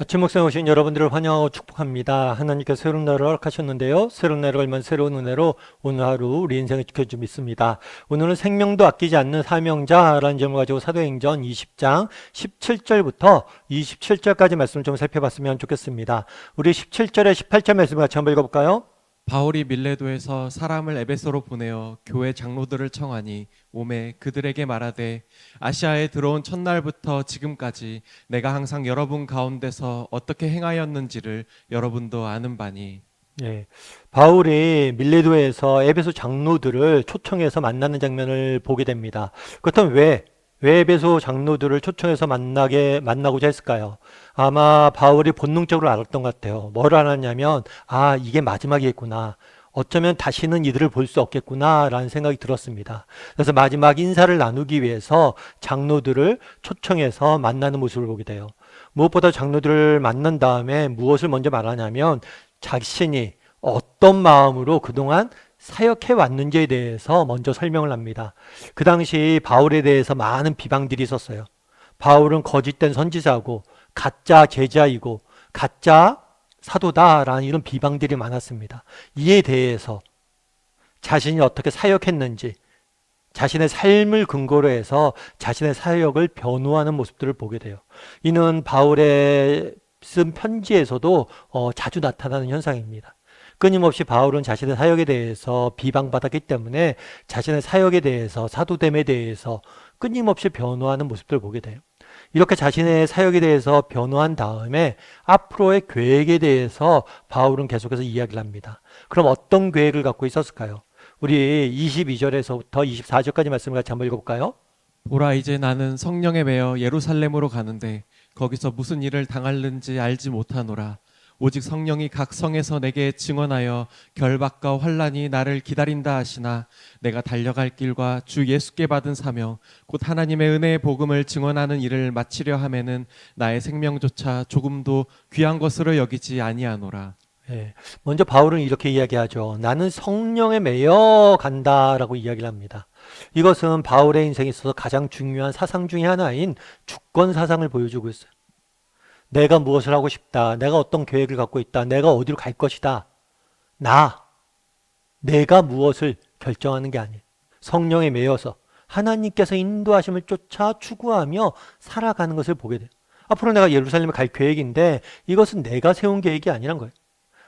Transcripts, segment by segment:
아침 목상에 오신 여러분들을 환영하고 축복합니다. 하나님께서 새로운 날을 허락하셨는데요. 새로운 날을 걸면 새로운 은혜로 오늘 하루 우리 인생을 지켜줄 믿습니다. 오늘은 생명도 아끼지 않는 사명자라는 제목을 가지고 사도행전 20장 17절부터 27절까지 말씀을 좀 살펴봤으면 좋겠습니다. 우리 17절에 18절 말씀을 같이 한번 읽어볼까요? 바울이 밀레도에서 사람을 에베소로 보내어 교회 장로들을 청하니 오매 그들에게 말하되 아시아에 들어온 첫날부터 지금까지 내가 항상 여러분 가운데서 어떻게 행하였는지를 여러분도 아는 바니. 예, 바울이 밀레도에서 에베소 장로들을 초청해서 만나는 장면을 보게 됩니다. 그렇다면 왜 에베소 장로들을 초청해서 만나고자 했을까요? 아마 바울이 본능적으로 알았던 것 같아요. 뭘 알았냐면, 이게 마지막이겠구나. 어쩌면 다시는 이들을 볼 수 없겠구나라는 생각이 들었습니다. 그래서 마지막 인사를 나누기 위해서 장로들을 초청해서 만나는 모습을 보게 돼요. 무엇보다 장로들을 만난 다음에 무엇을 먼저 말하냐면, 자신이 어떤 마음으로 그동안 사역해 왔는지에 대해서 먼저 설명을 합니다. 그 당시 바울에 대해서 많은 비방들이 있었어요. 바울은 거짓된 선지자고 가짜 제자이고 가짜 사도다라는 이런 비방들이 많았습니다. 이에 대해서 자신이 어떻게 사역했는지 자신의 삶을 근거로 해서 자신의 사역을 변호하는 모습들을 보게 돼요. 이는 바울의 쓴 편지에서도 자주 나타나는 현상입니다. 끊임없이 바울은 자신의 사역에 대해서 비방받았기 때문에 자신의 사역에 대해서 사도됨에 대해서 끊임없이 변호하는 모습들을 보게 돼요. 이렇게 자신의 사역에 대해서 변호한 다음에 앞으로의 계획에 대해서 바울은 계속해서 이야기를 합니다. 그럼 어떤 계획을 갖고 있었을까요? 우리 22절에서부터 24절까지 말씀을 같이 한번 읽어볼까요? 보라, 이제 나는 성령에 매여 예루살렘으로 가는데 거기서 무슨 일을 당할는지 알지 못하노라. 오직 성령이 각 성에서 내게 증언하여 결박과 환란이 나를 기다린다 하시나 내가 달려갈 길과 주 예수께 받은 사명 곧 하나님의 은혜의 복음을 증언하는 일을 마치려 하면은 나의 생명조차 조금도 귀한 것으로 여기지 아니하노라. 예, 먼저 바울은 이렇게 이야기하죠. 나는 성령에 매여 간다라고 이야기를 합니다. 이것은 바울의 인생에 있어서 가장 중요한 사상 중의 하나인 주권 사상을 보여주고 있어요. 내가 무엇을 하고 싶다. 내가 어떤 계획을 갖고 있다. 내가 어디로 갈 것이다. 내가 무엇을 결정하는 게 아니에요. 성령에 매여서 하나님께서 인도하심을 쫓아 추구하며 살아가는 것을 보게 돼요. 앞으로 내가 예루살렘에 갈 계획인데 이것은 내가 세운 계획이 아니란 거예요.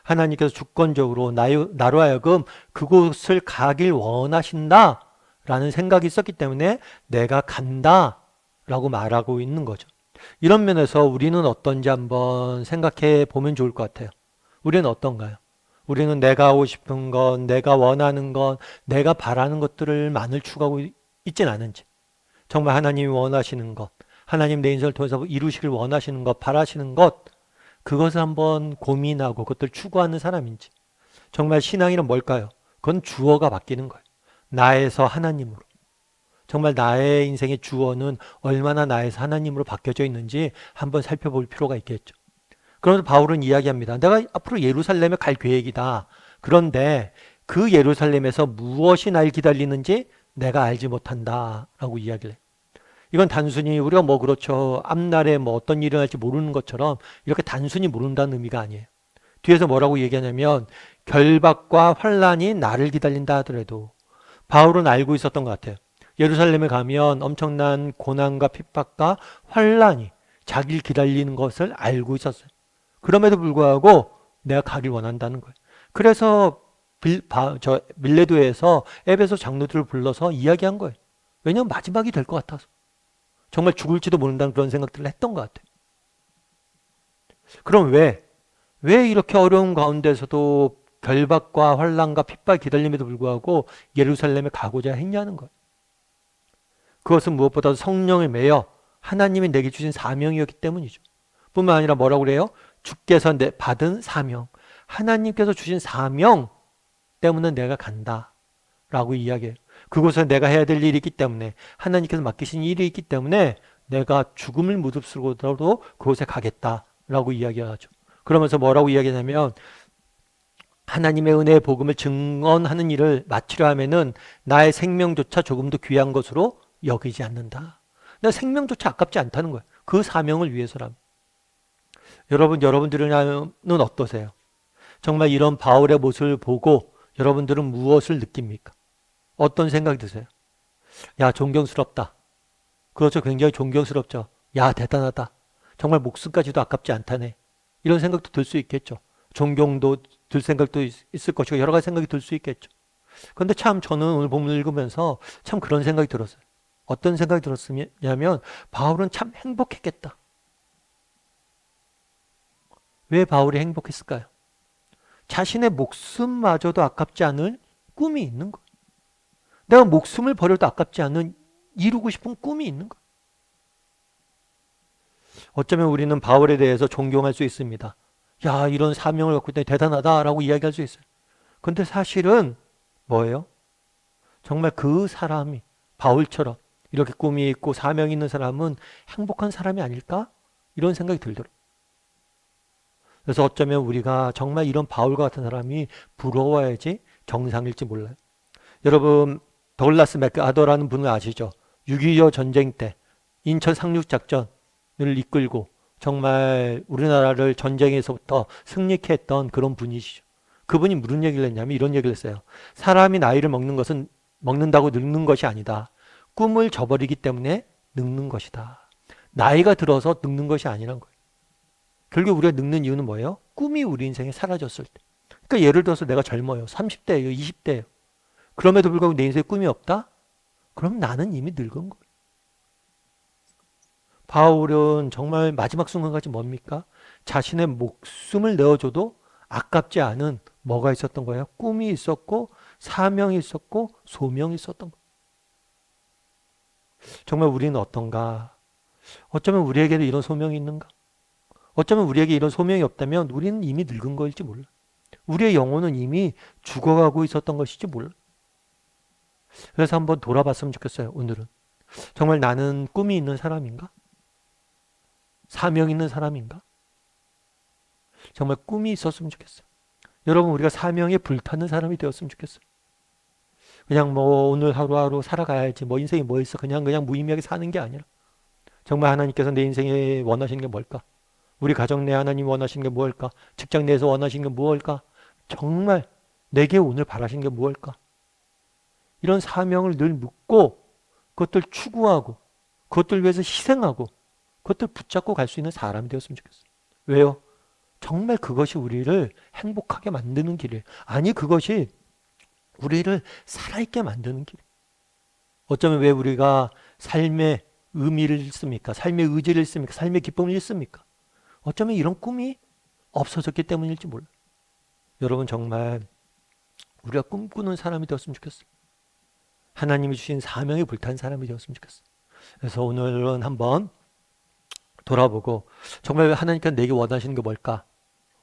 하나님께서 주권적으로 나로 하여금 그곳을 가길 원하신다 라는 생각이 있었기 때문에 내가 간다 라고 말하고 있는 거죠. 이런 면에서 우리는 어떤지 한번 생각해 보면 좋을 것 같아요. 우리는 어떤가요? 우리는 내가 하고 싶은 것, 내가 원하는 것, 내가 바라는 것들을만을 추구하고 있진 않은지, 정말 하나님이 원하시는 것, 하나님 내 인생을 통해서 이루시길 원하시는 것, 바라시는 것, 그것을 한번 고민하고 그것들 추구하는 사람인지. 정말 신앙이란 뭘까요? 그건 주어가 바뀌는 거예요. 나에서 하나님으로. 정말 나의 인생의 주어는 얼마나 나에서 하나님으로 바뀌어져 있는지 한번 살펴볼 필요가 있겠죠. 그러면서 바울은 이야기합니다. 내가 앞으로 예루살렘에 갈 계획이다. 그런데 그 예루살렘에서 무엇이 날 기다리는지 내가 알지 못한다 라고 이야기를 해요. 이건 단순히 우리가 그렇죠. 앞날에 어떤 일이 일어날지 모르는 것처럼 이렇게 단순히 모른다는 의미가 아니에요. 뒤에서 뭐라고 얘기하냐면 결박과 환란이 나를 기다린다 하더라도 바울은 알고 있었던 것 같아요. 예루살렘에 가면 엄청난 고난과 핍박과 환란이 자기를 기다리는 것을 알고 있었어요. 그럼에도 불구하고 내가 가길 원한다는 거예요. 그래서 밀레도에서 에베소 장로들을 불러서 이야기한 거예요. 왜냐하면 마지막이 될 것 같아서. 정말 죽을지도 모른다는 그런 생각들을 했던 것 같아요. 그럼 왜 이렇게 어려운 가운데서도 결박과 환란과 핍박이 기다림에도 불구하고 예루살렘에 가고자 했냐는 거예요. 그것은 무엇보다도 성령에 매여 하나님이 내게 주신 사명이었기 때문이죠. 뿐만 아니라 뭐라고 그래요? 주께서 받은 사명, 하나님께서 주신 사명 때문에 내가 간다 라고 이야기해요. 그곳에 내가 해야 될 일이 있기 때문에, 하나님께서 맡기신 일이 있기 때문에 내가 죽음을 무릅쓰고도 그곳에 가겠다라고 이야기하죠. 그러면서 뭐라고 이야기하냐면 하나님의 은혜의 복음을 증언하는 일을 마치려 하면은 나의 생명조차 조금도 귀한 것으로 여기지 않는다. 내 생명조차 아깝지 않다는 거예요. 그 사명을 위해서라면. 여러분들은 어떠세요? 정말 이런 바울의 모습을 보고 여러분들은 무엇을 느낍니까? 어떤 생각이 드세요? 야, 존경스럽다. 그렇죠. 굉장히 존경스럽죠. 야, 대단하다. 정말 목숨까지도 아깝지 않다네. 이런 생각도 들 수 있겠죠. 존경도 들 생각도 있을 것이고 여러 가지 생각이 들 수 있겠죠. 그런데 참 저는 오늘 본문을 읽으면서 참 그런 생각이 들었어요. 어떤 생각이 들었냐면 바울은 참 행복했겠다. 왜 바울이 행복했을까요? 자신의 목숨마저도 아깝지 않은 꿈이 있는 거예요. 내가 목숨을 버려도 아깝지 않은 이루고 싶은 꿈이 있는 거예요. 어쩌면 우리는 바울에 대해서 존경할 수 있습니다. 야, 이런 사명을 갖고 있다니 대단하다라고 이야기할 수 있어요. 근데 사실은 뭐예요? 정말 그 사람이 바울처럼 이렇게 꿈이 있고 사명이 있는 사람은 행복한 사람이 아닐까? 이런 생각이 들더라고요. 그래서 어쩌면 우리가 정말 이런 바울과 같은 사람이 부러워야지 정상일지 몰라요. 여러분 더글라스 맥아더라는 분을 아시죠? 6.25 전쟁 때 인천 상륙작전을 이끌고 정말 우리나라를 전쟁에서부터 승리케 했던 그런 분이시죠. 그분이 무슨 얘기를 했냐면 이런 얘기를 했어요. 사람이 나이를 먹는 것은 먹는다고 늙는 것이 아니다. 꿈을 저버리기 때문에 늙는 것이다. 나이가 들어서 늙는 것이 아니란 거예요. 결국 우리가 늙는 이유는 뭐예요? 꿈이 우리 인생에 사라졌을 때. 그러니까 예를 들어서 내가 젊어요. 30대예요. 20대예요. 그럼에도 불구하고 내 인생에 꿈이 없다? 그럼 나는 이미 늙은 거예요. 바울은 정말 마지막 순간까지 뭡니까? 자신의 목숨을 내어줘도 아깝지 않은 뭐가 있었던 거예요? 꿈이 있었고 사명이 있었고 소명이 있었던 거예요. 정말 우리는 어떤가? 어쩌면 우리에게도 이런 소명이 있는가? 어쩌면 우리에게 이런 소명이 없다면 우리는 이미 늙은 거일지 몰라. 우리의 영혼은 이미 죽어가고 있었던 것일지 몰라. 그래서 한번 돌아봤으면 좋겠어요. 오늘은. 정말 나는 꿈이 있는 사람인가? 사명 있는 사람인가? 정말 꿈이 있었으면 좋겠어요. 여러분 우리가 사명에 불타는 사람이 되었으면 좋겠어요. 그냥 뭐 오늘 하루하루 살아가야지 뭐 인생이 뭐 있어 그냥 무의미하게 사는 게 아니라 정말 하나님께서 내 인생에 원하시는 게 뭘까? 우리 가정 내 하나님 원하시는 게 무엇일까? 직장 내에서 원하시는 게 무엇일까? 정말 내게 오늘 바라시는 게 무엇일까? 이런 사명을 늘 묻고 그것들 추구하고 그것들 위해서 희생하고 그것들 붙잡고 갈 수 있는 사람이 되었으면 좋겠어요. 왜요? 정말 그것이 우리를 행복하게 만드는 길이에요. 아니 그것이 우리를 살아있게 만드는 길이에요. 어쩌면 왜 우리가 삶의 의미를 잃습니까? 삶의 의지를 잃습니까? 삶의 기쁨을 잃습니까? 어쩌면 이런 꿈이 없어졌기 때문일지 몰라요. 여러분 정말 우리가 꿈꾸는 사람이 되었으면 좋겠어요. 하나님이 주신 사명에 불탄 사람이 되었으면 좋겠어요. 그래서 오늘은 한번 돌아보고 정말 하나님께서 내게 원하시는 게 뭘까?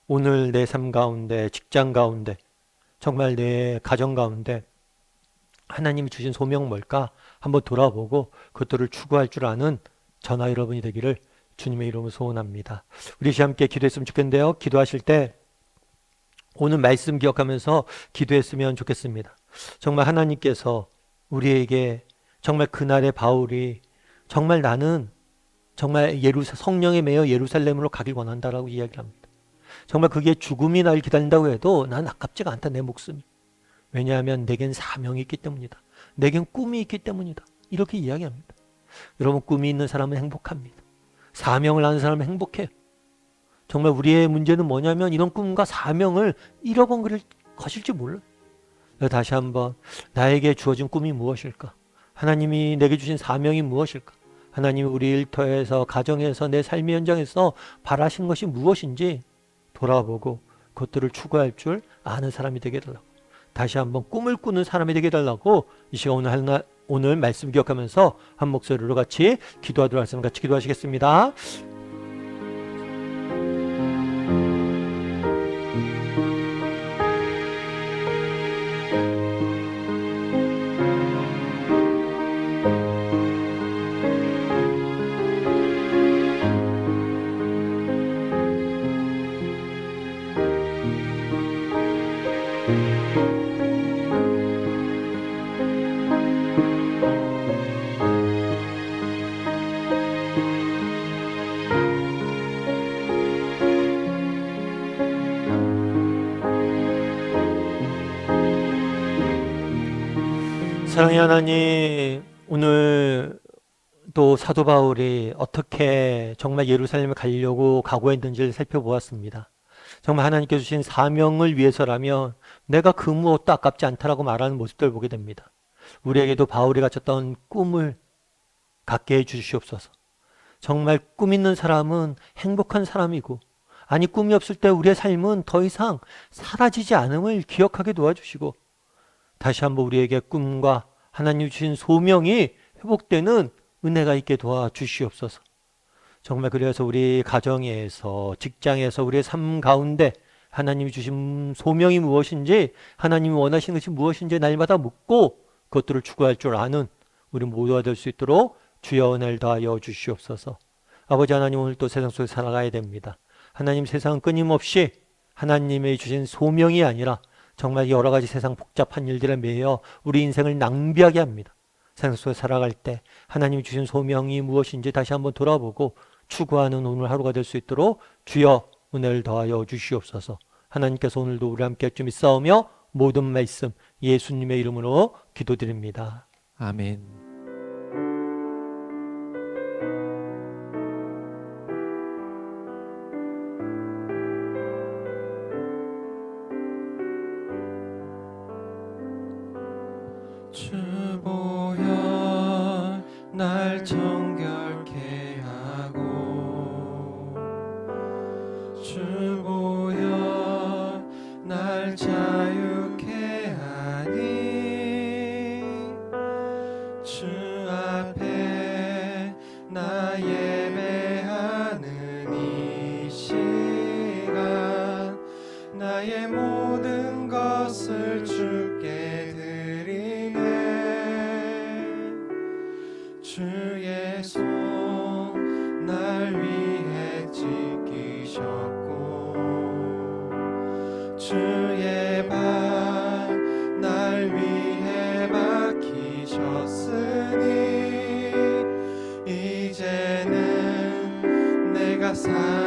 오늘 내 삶 가운데, 직장 가운데, 정말 내 가정 가운데 하나님이 주신 소명 뭘까? 한번 돌아보고 그것들을 추구할 줄 아는 저나 여러분이 되기를 주님의 이름으로 소원합니다. 우리 함께 기도했으면 좋겠는데요. 기도하실 때 오늘 말씀 기억하면서 기도했으면 좋겠습니다. 정말 하나님께서 우리에게 정말 그날의 바울이 정말 나는 정말 성령에 매여 예루살렘으로 가길 원한다라고 이야기를 합니다. 정말 그게 죽음이 날 기다린다고 해도 난 아깝지가 않다 내 목숨이. 왜냐하면 내겐 사명이 있기 때문이다. 내겐 꿈이 있기 때문이다. 이렇게 이야기합니다. 여러분 꿈이 있는 사람은 행복합니다. 사명을 아는 사람은 행복해요. 정말 우리의 문제는 뭐냐면 이런 꿈과 사명을 잃어버릴 것일지 몰라요. 다시 한번 나에게 주어진 꿈이 무엇일까? 하나님이 내게 주신 사명이 무엇일까? 하나님이 우리 일터에서 가정에서 내 삶의 현장에서 바라신 것이 무엇인지 돌아보고 그것들을 추구할 줄 아는 사람이 되게 해달라고. 다시 한번 꿈을 꾸는 사람이 되게 해달라고 이 시간 오늘 말씀 기억하면서 한 목소리로 같이 기도하도록 하겠습니다. 같이 기도하시겠습니다. 사랑의 하나님, 오늘 또 사도 바울이 어떻게 정말 예루살렘에 가려고 각오했는지를 살펴보았습니다. 정말 하나님께서 주신 사명을 위해서라면 내가 그 무엇도 아깝지 않다라고 말하는 모습들을 보게 됩니다. 우리에게도 바울이 가졌던 꿈을 갖게 해 주시옵소서. 정말 꿈 있는 사람은 행복한 사람이고, 아니 꿈이 없을 때 우리의 삶은 더 이상 사라지지 않음을 기억하게 도와주시고, 다시 한번 우리에게 꿈과 하나님 주신 소명이 회복되는 은혜가 있게 도와주시옵소서. 정말 그래서 우리 가정에서, 직장에서, 우리의 삶 가운데 하나님이 주신 소명이 무엇인지, 하나님이 원하시는 것이 무엇인지 날마다 묻고 그것들을 추구할 줄 아는 우리 모두가 될 수 있도록 주여 은혜를 더하여 주시옵소서. 아버지 하나님, 오늘 또 세상 속에 살아가야 됩니다. 하나님, 세상은 끊임없이 하나님의 주신 소명이 아니라 정말 여러 가지 세상 복잡한 일들에 매여 우리 인생을 낭비하게 합니다. 세상 속에 살아갈 때 하나님이 주신 소명이 무엇인지 다시 한번 돌아보고 추구하는 오늘 하루가 될 수 있도록 주여 은혜를 더하여 주시옵소서. 하나님께서 오늘도 우리 함께 좀 있사오며 모든 말씀 예수님의 이름으로 기도드립니다. 아멘. 주 보여 날 정결케 하고, 주 보여 날 자유케 하니, 주 앞에 나 예배하는 이 시간, 나의 모든 것을 주께 드리네. 주의 손 날 위해 지키셨고, 주의 발 날 위해 박히셨으니, 이제는 내가 살